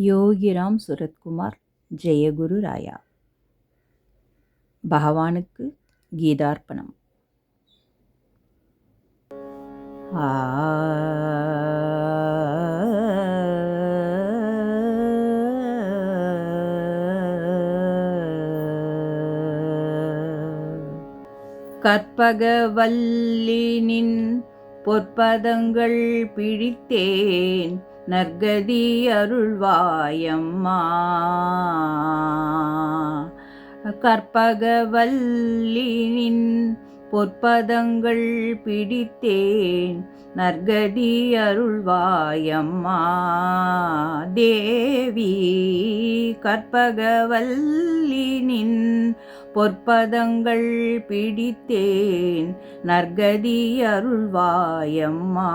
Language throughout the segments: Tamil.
யோகிராம் சுரத்குமார். ஜெயகுரு ராயா. பகவானுக்கு கீதார்ப்பணம். கற்பகவல்லினின் பொற்பதங்கள் பிடித்தேன், நற்கதி அருள்வாயம்மா. கற்பகவல்லினின் பொற்பதங்கள் பிடித்தேன், நற்கதி அருள்வாயம்மா. தேவி கற்பகவல்லினின் பொற்பதங்கள் பிடித்தேன், நற்கதி அருள்வாயம்மா.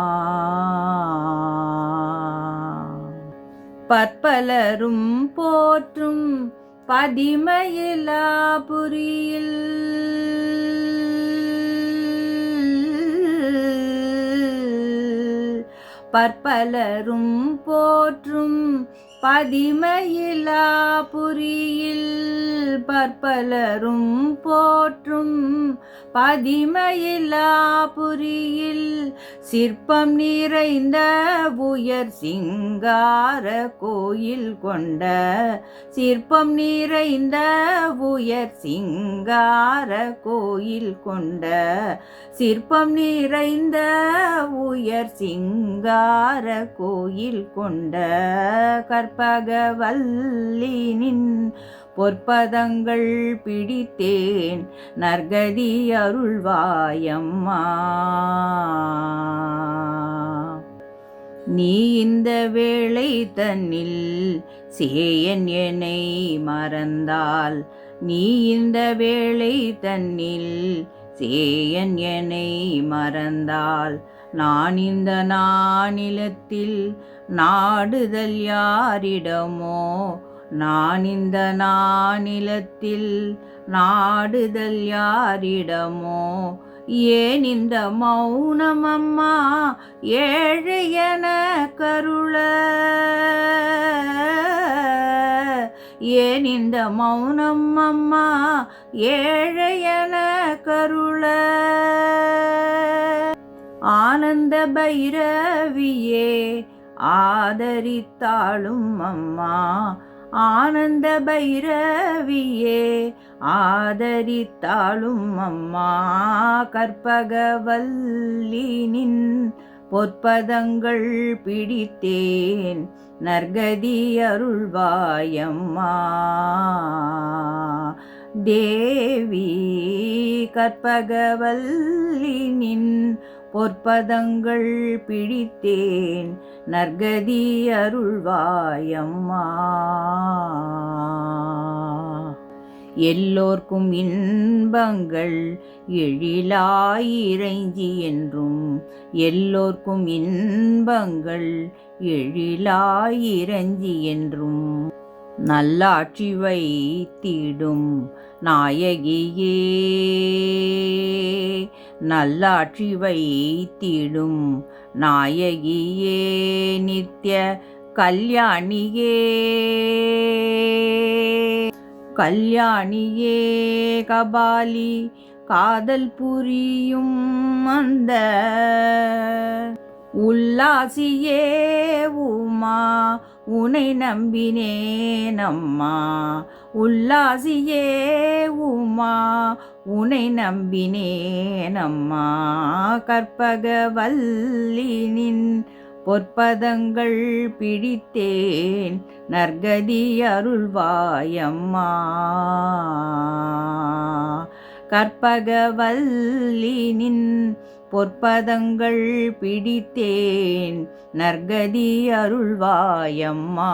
பற்பலரும் போற்றும் பதிமயிலாபுரியில் பற்பலரும் போற்றும் பதிமயிலாபுரியில் பற்பலரும் போற்றும் பதிமயிலாபுரியில் சிற்பம் நிறைந்த உயர் சிங்கார கோயில் கொண்ட சிற்பம் நிறைந்த உயர் சிங்கார கோயில் கொண்ட சிற்பம் நிறைந்த உயர் சிங்கார கோயில் கொண்ட கற்பகவல்லினின் பொற்பதங்கள் பிடித்தேன், நற்கதி அருள்வாயம்மா. நீ இந்த வேளை தன்னில் சேயன் என்னை மறந்தால், நீ இந்த வேளை தன்னில் சேயன் என்னை மறந்தால், நான் இந்த நானிலத்தில் நாடுதல் யாரிடமோ, நான் இந்த நானிலத்தில் நாடுதல் யாரிடமோ. ஏன் இந்த மௌனம் அம்மா ஏழையன கருள, ஏன் இந்த மௌனம் அம்மா ஏழையன கருள. ஆனந்த பைரவியே ஆதரித்தாளும் அம்மா, ஆனந்த பைரவியே ஆதரித்தாளும் அம்மா. கற்பகவல்லினின் பொற்பதங்கள் பிடித்தேன், நற்கதி அருள்வாயம்மா. தேவி கற்பகவல்லினின் பொற்பதங்கள் பிடித்தேன், நற்கதி அருள்வாயம்மா. எல்லோர்க்கும் இன்பங்கள் எழிலாயிரைஞ்சி என்றும், எல்லோர்க்கும் இன்பங்கள் எழிலாயிரஞ்சி என்றும், நல்லாட்சி வைத்திடும் நாயகியே, நல்லாட்சி வைத்திடும் நாயகியே, நித்ய கல்யாணியே, கல்யாணியே கபாலி காதல் புரியும் அந்த உல்லாசியே உமா, உனை நம்பினேன் அம்மா. உல்லாசியே உமா, உனை நம்பினேன் அம்மா. கற்பகவல்லினின் பொற்பதங்கள் பிடித்தேன், நற்கதி அருள்வாயம்மா. கற்பகவல்லினின் பொற்பதங்கள் பிடித்தேன், நற்கதி அருள்வாயம்மா.